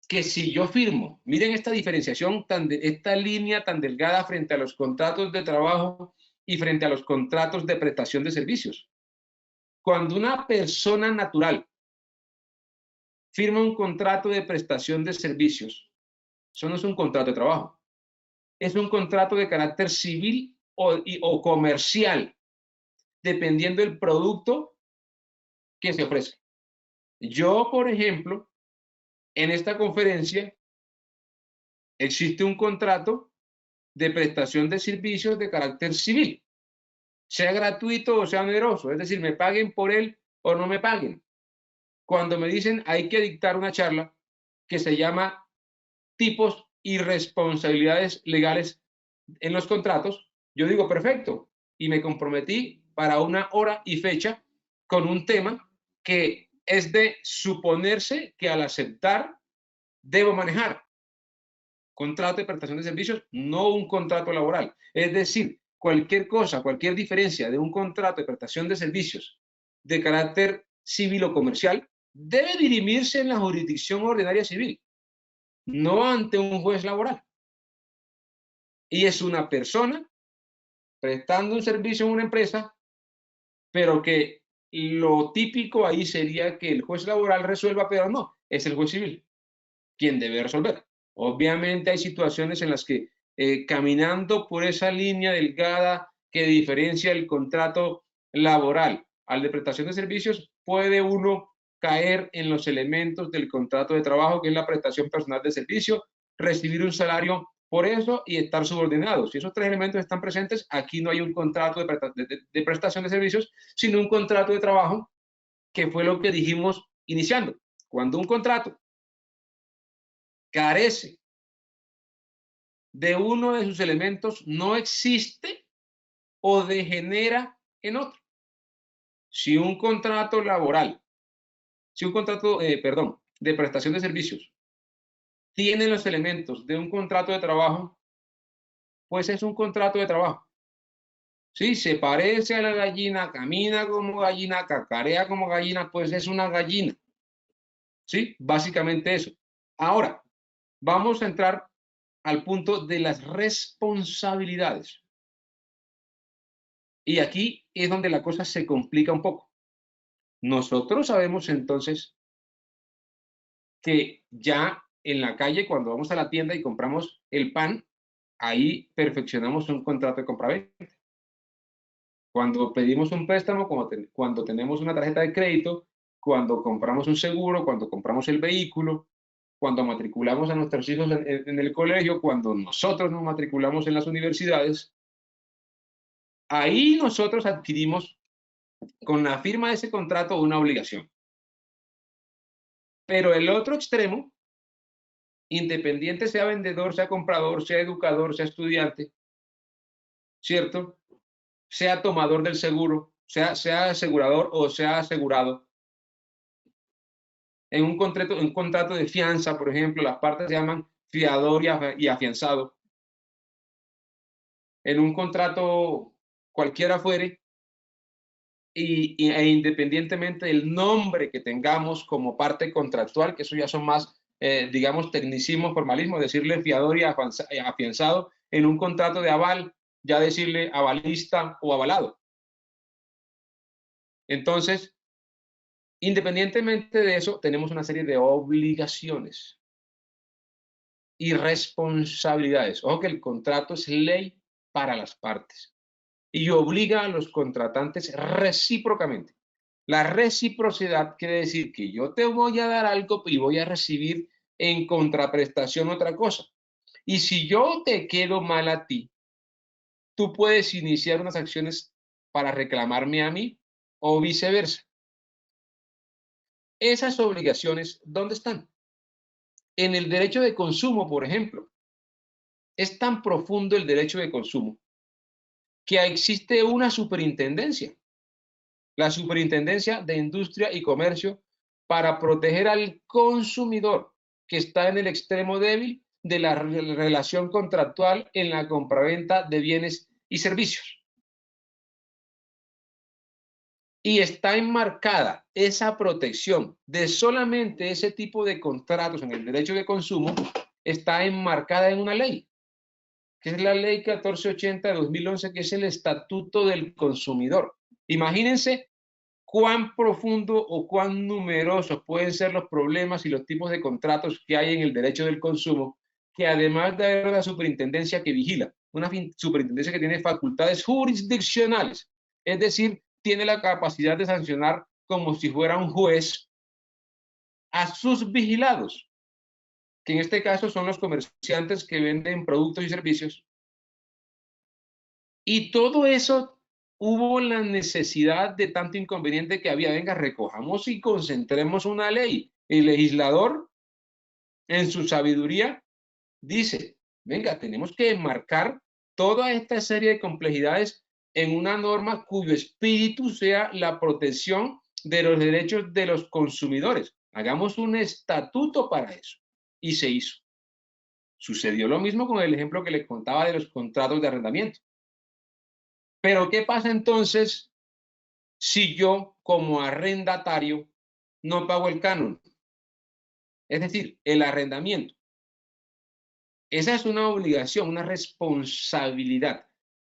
que si yo firmo, miren esta diferenciación, esta línea tan delgada frente a los contratos de trabajo y frente a los contratos de prestación de servicios. Cuando una persona natural firma un contrato de prestación de servicios, eso no es un contrato de trabajo, es un contrato de carácter civil o comercial, dependiendo del producto que se ofrezca. Yo, por ejemplo, en esta conferencia existe un contrato de prestación de servicios de carácter civil, sea gratuito o sea oneroso, es decir, me paguen por él o no me paguen. Cuando me dicen hay que dictar una charla que se llama tipos y responsabilidades legales en los contratos, yo digo, perfecto, y me comprometí para una hora y fecha con un tema que es de suponerse que al aceptar debo manejar. Contrato de prestación de servicios, no un contrato laboral. Es decir, cualquier cosa, cualquier diferencia de un contrato de prestación de servicios de carácter civil o comercial debe dirimirse en la jurisdicción ordinaria civil, no ante un juez laboral. Y es una persona prestando un servicio en una empresa, pero que lo típico ahí sería que el juez laboral resuelva, pero no, es el juez civil quien debe resolver. Obviamente hay situaciones en las que caminando por esa línea delgada que diferencia el contrato laboral al de prestación de servicios, puede uno caer en los elementos del contrato de trabajo, que es la prestación personal de servicio, recibir un salario por eso y estar subordinados. Si esos tres elementos están presentes, aquí no hay un contrato de prestación de servicios, sino un contrato de trabajo, que fue lo que dijimos iniciando. Cuando un contrato carece de uno de sus elementos, no existe o degenera en otro. Si un contrato laboral, si un contrato, de prestación de servicios tiene los elementos de un contrato de trabajo, pues es un contrato de trabajo. Si se parece a la gallina, camina como gallina, cacarea como gallina, pues es una gallina. ¿Sí? Básicamente eso. Ahora, vamos a entrar al punto de las responsabilidades. Y aquí es donde la cosa se complica un poco. Nosotros sabemos entonces que ya en la calle, cuando vamos a la tienda y compramos el pan, ahí perfeccionamos un contrato de compraventa. Cuando pedimos un préstamo, cuando tenemos una tarjeta de crédito, cuando compramos un seguro, cuando compramos el vehículo, cuando matriculamos a nuestros hijos en el colegio, cuando nosotros nos matriculamos en las universidades, ahí nosotros adquirimos con la firma de ese contrato una obligación. Pero el otro extremo, independiente sea vendedor, sea comprador, sea educador, sea estudiante, ¿cierto? Sea tomador del seguro, sea asegurador o sea asegurado. En un contrato de fianza, por ejemplo, las partes se llaman fiador y afianzado. En un contrato cualquiera fuere, e independientemente del nombre que tengamos como parte contractual, que eso ya son más, digamos, tecnicismo, formalismo, decirle fiador y afianzado, en un contrato de aval, ya decirle avalista o avalado. Entonces, independientemente de eso, tenemos una serie de obligaciones y responsabilidades. Ojo que el contrato es ley para las partes y obliga a los contratantes recíprocamente. La reciprocidad quiere decir que yo te voy a dar algo y voy a recibir en contraprestación otra cosa. Y si yo te quedo mal a ti, tú puedes iniciar unas acciones para reclamarme a mí o viceversa. Esas obligaciones, ¿dónde están? En el derecho de consumo, por ejemplo. Es tan profundo el derecho de consumo que existe una superintendencia, la Superintendencia de Industria y Comercio, para proteger al consumidor que está en el extremo débil de la relación contractual en la compraventa de bienes y servicios. Y está enmarcada esa protección de solamente ese tipo de contratos en el derecho de consumo, está enmarcada en una ley, que es la ley 1480 de 2011, que es el Estatuto del Consumidor. Imagínense cuán profundo o cuán numerosos pueden ser los problemas y los tipos de contratos que hay en el derecho del consumo, que además de haber una superintendencia que vigila, una superintendencia que tiene facultades jurisdiccionales, es decir, tiene la capacidad de sancionar como si fuera un juez a sus vigilados, que en este caso son los comerciantes que venden productos y servicios. Y todo eso hubo la necesidad de tanto inconveniente que había. Venga, recojamos y concentremos una ley. El legislador, en su sabiduría, dice, venga, tenemos que enmarcar toda esta serie de complejidades en una norma cuyo espíritu sea la protección de los derechos de los consumidores. Hagamos un estatuto para eso. Y se hizo. Sucedió lo mismo con el ejemplo que les contaba de los contratos de arrendamiento. Pero ¿qué pasa entonces si yo, como arrendatario, no pago el canon? Es decir, el arrendamiento. Esa es una obligación, una responsabilidad.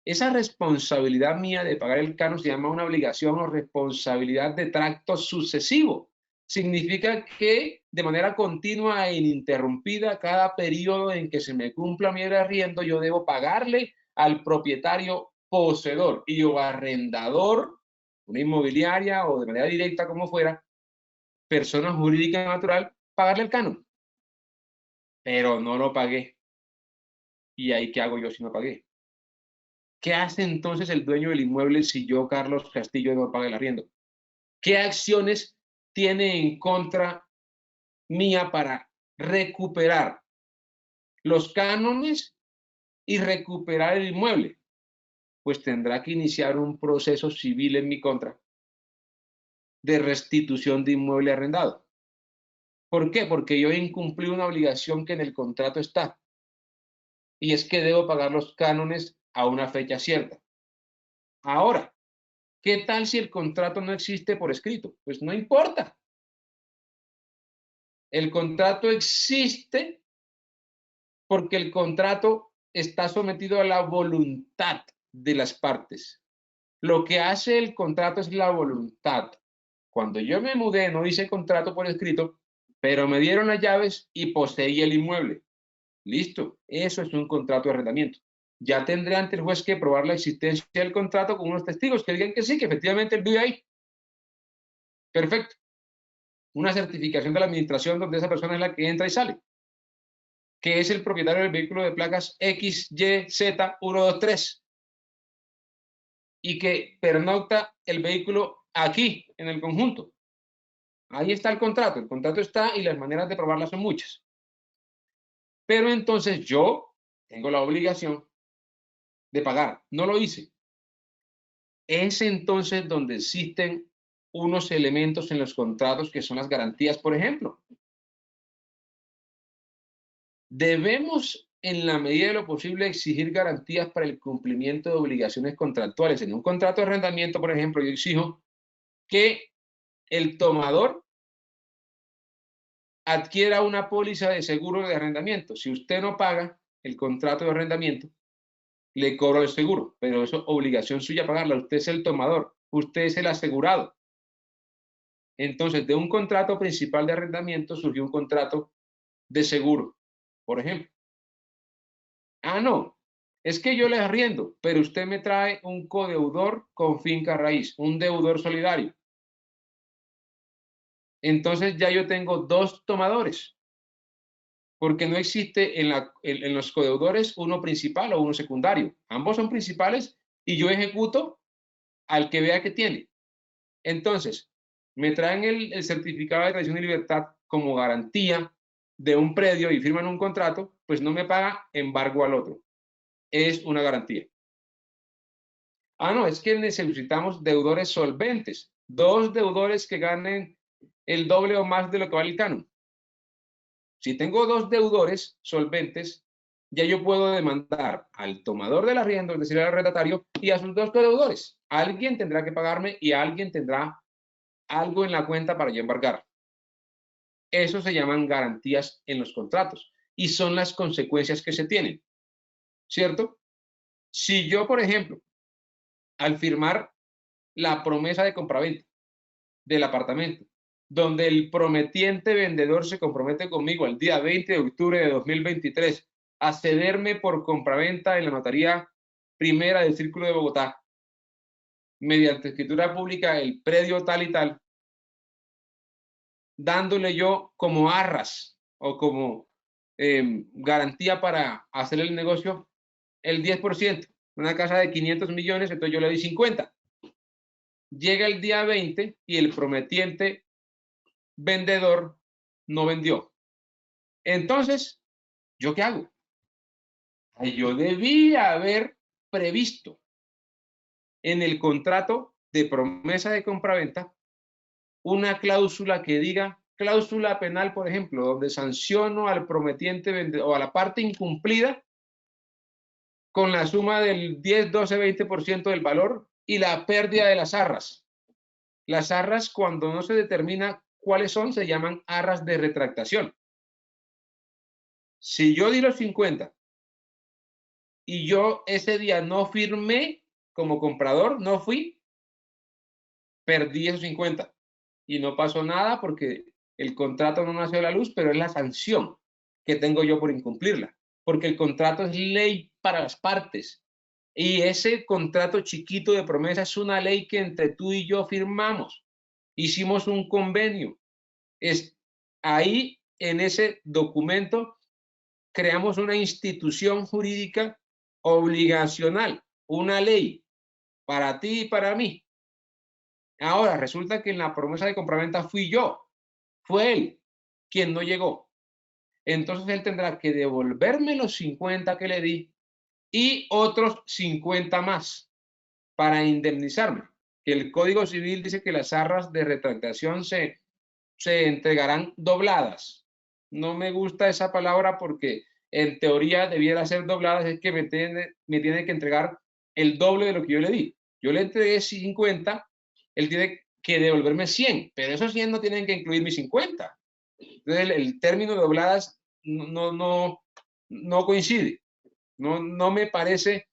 Esa responsabilidad mía de pagar el canon se llama una obligación o responsabilidad de tracto sucesivo. Significa que de manera continua e ininterrumpida, cada periodo en que se me cumpla mi arriendo, yo debo pagarle al propietario poseedor y o arrendador, una inmobiliaria o de manera directa como fuera, persona jurídica natural, pagarle el canon. Pero no lo pagué. ¿Y ahí qué hago yo si no pagué? ¿Qué hace entonces el dueño del inmueble si yo, Carlos Castillo, no pago el arriendo? ¿Qué acciones tiene en contra mía para recuperar los cánones y recuperar el inmueble? Pues tendrá que iniciar un proceso civil en mi contra de restitución de inmueble arrendado. ¿Por qué? Porque yo incumplí una obligación que en el contrato está, y es que debo pagar los cánones a una fecha cierta. Ahora, ¿qué tal si el contrato no existe por escrito? Pues no importa. El contrato existe porque el contrato está sometido a la voluntad de las partes. Lo que hace el contrato es la voluntad. Cuando yo me mudé, no hice contrato por escrito, pero me dieron las llaves y poseí el inmueble. Listo, eso es un contrato de arrendamiento. Ya tendré ante el juez que probar la existencia del contrato con unos testigos que digan que sí, que efectivamente él vive ahí. Perfecto. Una certificación de la administración donde esa persona es la que entra y sale, que es el propietario del vehículo de placas XYZ123 y que pernocta el vehículo aquí, en el conjunto. Ahí está el contrato está y las maneras de probarla son muchas. Pero entonces yo tengo la obligación de pagar, no lo hice. Es entonces donde existen unos elementos en los contratos que son las garantías, por ejemplo. Debemos, en la medida de lo posible, exigir garantías para el cumplimiento de obligaciones contractuales. En un contrato de arrendamiento, por ejemplo, yo exijo que el tomador adquiera una póliza de seguro de arrendamiento. Si usted no paga el contrato de arrendamiento, le cobro el seguro, pero eso es obligación suya pagarla. Usted es el tomador, usted es el asegurado. Entonces, de un contrato principal de arrendamiento surgió un contrato de seguro, por ejemplo. Ah, no, es que yo le arriendo, pero usted me trae un codeudor con finca raíz, un deudor solidario. Entonces ya yo tengo dos tomadores, porque no existe en los codeudores uno principal o uno secundario. Ambos son principales y yo ejecuto al que vea que tiene. Entonces, me traen el certificado de tradición y libertad como garantía de un predio y firman un contrato, pues no me paga embargo al otro. Es una garantía. Ah, no, es que necesitamos deudores solventes. Dos deudores que ganen el doble o más de lo que vale el canon. Si tengo dos deudores solventes, ya yo puedo demandar al tomador del arriendo, es decir, al arrendatario, y a sus dos codeudores. Alguien tendrá que pagarme y alguien tendrá algo en la cuenta para yo embargar. Eso se llaman garantías en los contratos y son las consecuencias que se tienen, ¿cierto? Si yo, por ejemplo, al firmar la promesa de compraventa del apartamento, donde el prometiente vendedor se compromete conmigo el día 20 de octubre de 2023 a cederme por compraventa en la notaría primera del Círculo de Bogotá, mediante escritura pública, el predio tal y tal, dándole yo como arras o como garantía para hacer el negocio el 10%. Una casa de 500 millones, entonces yo le doy 50. Llega el día 20 y el prometiente vendedor no vendió. Entonces, ¿yo qué hago? Yo debía haber previsto en el contrato de promesa de compraventa una cláusula que diga, cláusula penal, por ejemplo, donde sanciono al prometiente o a la parte incumplida con la suma del 10, 12, 20% del valor y la pérdida de las arras. Las arras, cuando no se determina cuáles son, se llaman arras de retractación. Si yo di los 50 y yo ese día no firmé como comprador, no fui, perdí esos 50 y no pasó nada porque el contrato no nació a la luz, pero es la sanción que tengo yo por incumplirla, porque el contrato es ley para las partes y ese contrato chiquito de promesa es una ley que entre tú y yo firmamos, hicimos un convenio, es ahí en ese documento creamos una institución jurídica obligacional, una ley para ti y para mí. Ahora, resulta que en la promesa de compraventa fui yo, fue él quien no llegó. Entonces él tendrá que devolverme los 50 que le di y otros 50 más para indemnizarme. Que el Código Civil dice que las arras de retractación se entregarán dobladas. No me gusta esa palabra porque en teoría debiera ser dobladas, es que me tiene que entregar el doble de lo que yo le di. Yo le entregué 50, él tiene que devolverme 100, pero esos 100 no tienen que incluir mis 50. Entonces el término dobladas no coincide. No me parece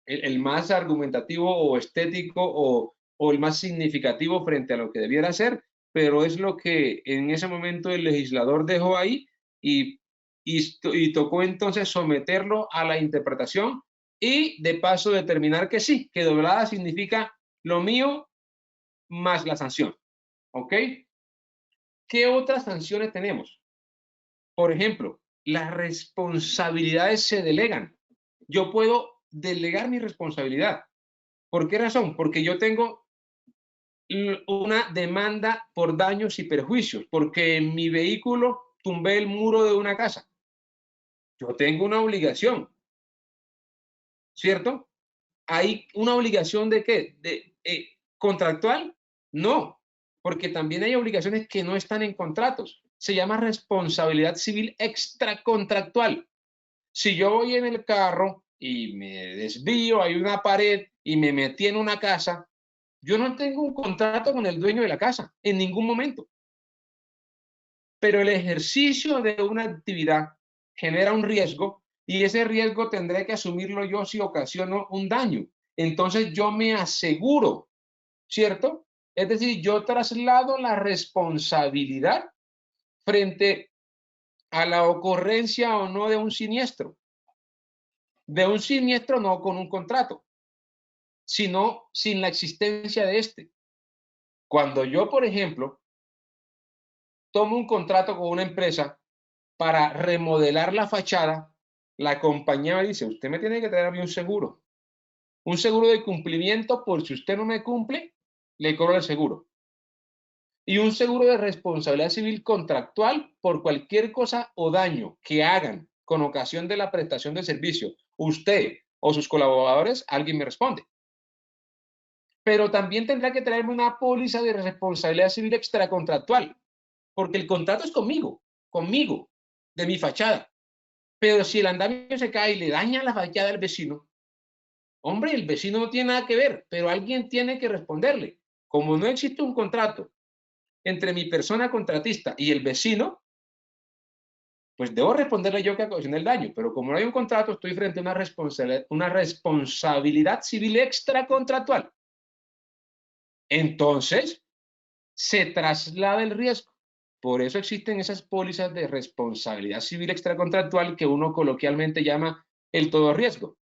el más argumentativo o estético o el más significativo frente a lo que debiera ser, pero es lo que en ese momento el legislador dejó ahí y tocó entonces someterlo a la interpretación y de paso determinar que sí, que doblada significa lo mío más la sanción. ¿Ok? ¿Qué otras sanciones tenemos? Por ejemplo, las responsabilidades se delegan. Yo puedo delegar mi responsabilidad. ¿Por qué razón? Porque yo tengo una demanda por daños y perjuicios, porque en mi vehículo tumbé el muro de una casa. Yo tengo una obligación, ¿cierto? ¿Hay una obligación de qué? ¿Contractual? No, porque también hay obligaciones que no están en contratos. Se llama responsabilidad civil extracontractual. Si yo voy en el carro y me desvío, hay una pared y me metí en una casa, yo no tengo un contrato con el dueño de la casa en ningún momento. Pero el ejercicio de una actividad genera un riesgo y ese riesgo tendré que asumirlo yo si ocasiono un daño. Entonces yo me aseguro, ¿cierto? Es decir, yo traslado la responsabilidad frente a la ocurrencia o no de un siniestro. De un siniestro no con un contrato, sino sin la existencia de este. Cuando yo, por ejemplo, tomo un contrato con una empresa para remodelar la fachada, la compañía me dice, usted me tiene que traer a mí un seguro de cumplimiento por si usted no me cumple, le cobro el seguro. Y un seguro de responsabilidad civil contractual por cualquier cosa o daño que hagan con ocasión de la prestación de servicio, usted o sus colaboradores, alguien me responde. Pero también tendrá que traerme una póliza de responsabilidad civil extracontractual, porque el contrato es conmigo, de mi fachada. Pero si el andamio se cae y le daña la fachada al vecino, hombre, el vecino no tiene nada que ver, pero alguien tiene que responderle. Como no existe un contrato entre mi persona contratista y el vecino, pues debo responderle yo que ocasioné el daño. Pero como no hay un contrato, estoy frente a una responsabilidad civil extracontractual. Entonces, se traslada el riesgo. Por eso existen esas pólizas de responsabilidad civil extracontractual que uno coloquialmente llama el todo riesgo.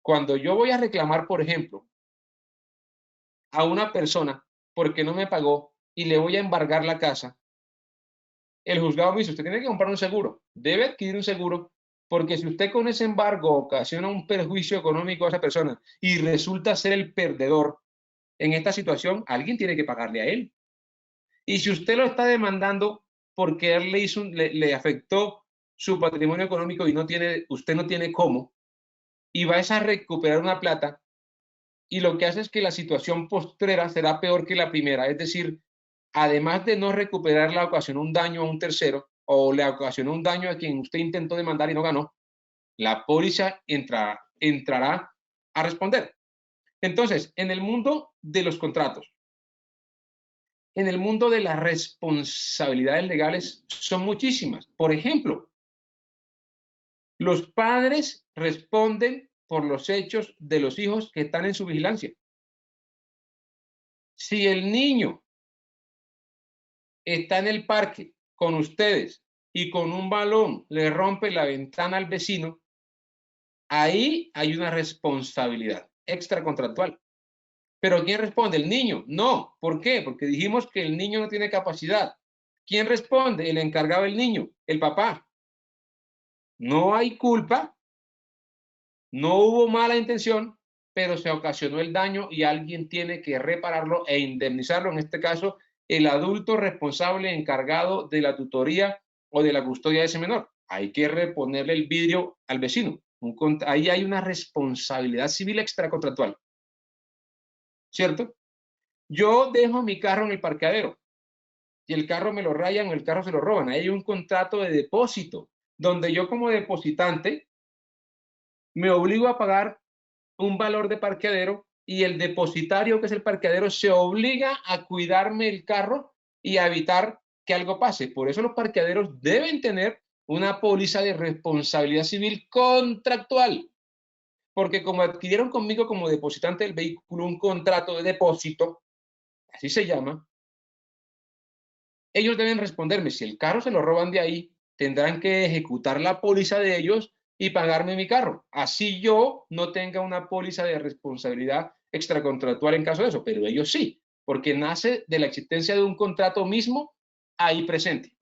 Cuando yo voy a reclamar, por ejemplo, a una persona porque no me pagó y le voy a embargar la casa, el juzgado me dice, usted tiene que comprar un seguro, debe adquirir un seguro, porque si usted con ese embargo ocasiona un perjuicio económico a esa persona y resulta ser el perdedor en esta situación, alguien tiene que pagarle a él. Y si usted lo está demandando porque él le afectó su patrimonio económico y usted no tiene cómo, y vas a recuperar una plata, y lo que hace es que la situación postrera será peor que la primera, es decir, además de no recuperar, la ocasionó un daño a un tercero o le ocasionó un daño a quien usted intentó demandar y no ganó, la póliza entrará a responder. Entonces, en el mundo de los contratos, en el mundo de las responsabilidades legales son muchísimas. Por ejemplo, los padres responden por los hechos de los hijos que están en su vigilancia. Si el niño está en el parque con ustedes y con un balón le rompe la ventana al vecino, ahí hay una responsabilidad extracontractual. ¿Pero quién responde? ¿El niño? No. ¿Por qué? Porque dijimos que el niño no tiene capacidad. ¿Quién responde? El encargado del niño, el papá. No hay culpa, no hubo mala intención, pero se ocasionó el daño y alguien tiene que repararlo e indemnizarlo, en este caso, el adulto responsable encargado de la tutoría o de la custodia de ese menor. Hay que reponerle el vidrio al vecino. Ahí hay una responsabilidad civil extracontractual, ¿cierto? Yo dejo mi carro en el parqueadero y el carro me lo rayan o el carro se lo roban. Ahí hay un contrato de depósito donde yo como depositante me obligo a pagar un valor de parqueadero y el depositario, que es el parqueadero, se obliga a cuidarme el carro y a evitar que algo pase. Por eso los parqueaderos deben tener una póliza de responsabilidad civil contractual, porque como adquirieron conmigo como depositante del vehículo un contrato de depósito, así se llama, ellos deben responderme. Si el carro se lo roban de ahí, tendrán que ejecutar la póliza de ellos y pagarme mi carro. Así yo no tenga una póliza de responsabilidad extracontractual en caso de eso, pero ellos sí, porque nace de la existencia de un contrato mismo ahí presente.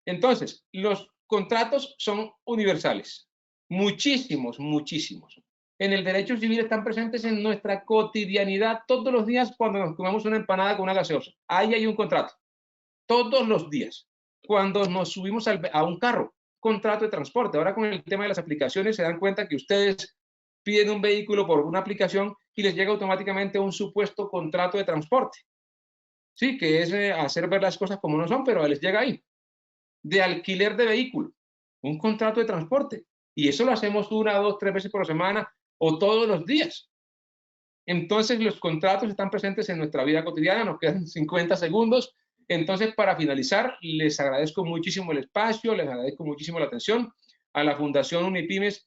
Entonces, los contratos son universales, muchísimos, muchísimos. En el derecho civil están presentes en nuestra cotidianidad todos los días cuando nos comemos una empanada con una gaseosa. Ahí hay un contrato, todos los días. Cuando nos subimos a un carro, contrato de transporte. Ahora con el tema de las aplicaciones se dan cuenta que ustedes piden un vehículo por una aplicación y les llega automáticamente un supuesto contrato de transporte. Sí, que es hacer ver las cosas como no son, pero les llega ahí. De alquiler de vehículo, un contrato de transporte. Y eso lo hacemos 1, 2, 3 veces por semana o todos los días. Entonces los contratos están presentes en nuestra vida cotidiana, nos quedan 50 segundos. Entonces, para finalizar, les agradezco muchísimo el espacio, les agradezco muchísimo la atención a la Fundación Unipymes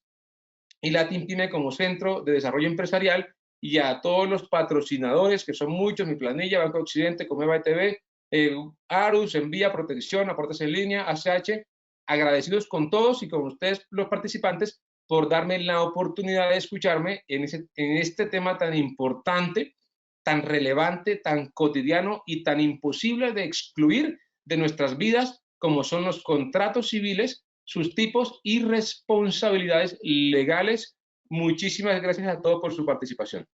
y Latinpyme como Centro de Desarrollo Empresarial y a todos los patrocinadores, que son muchos, Mi Planilla, Banco Occidente, Comeva ETV, Arus, Envía, Protección, Aportes en Línea, ACH, agradecidos con todos y con ustedes, los participantes, por darme la oportunidad de escucharme en este tema tan importante, tan relevante, tan cotidiano y tan imposible de excluir de nuestras vidas, como son los contratos civiles, sus tipos y responsabilidades legales. Muchísimas gracias a todos por su participación.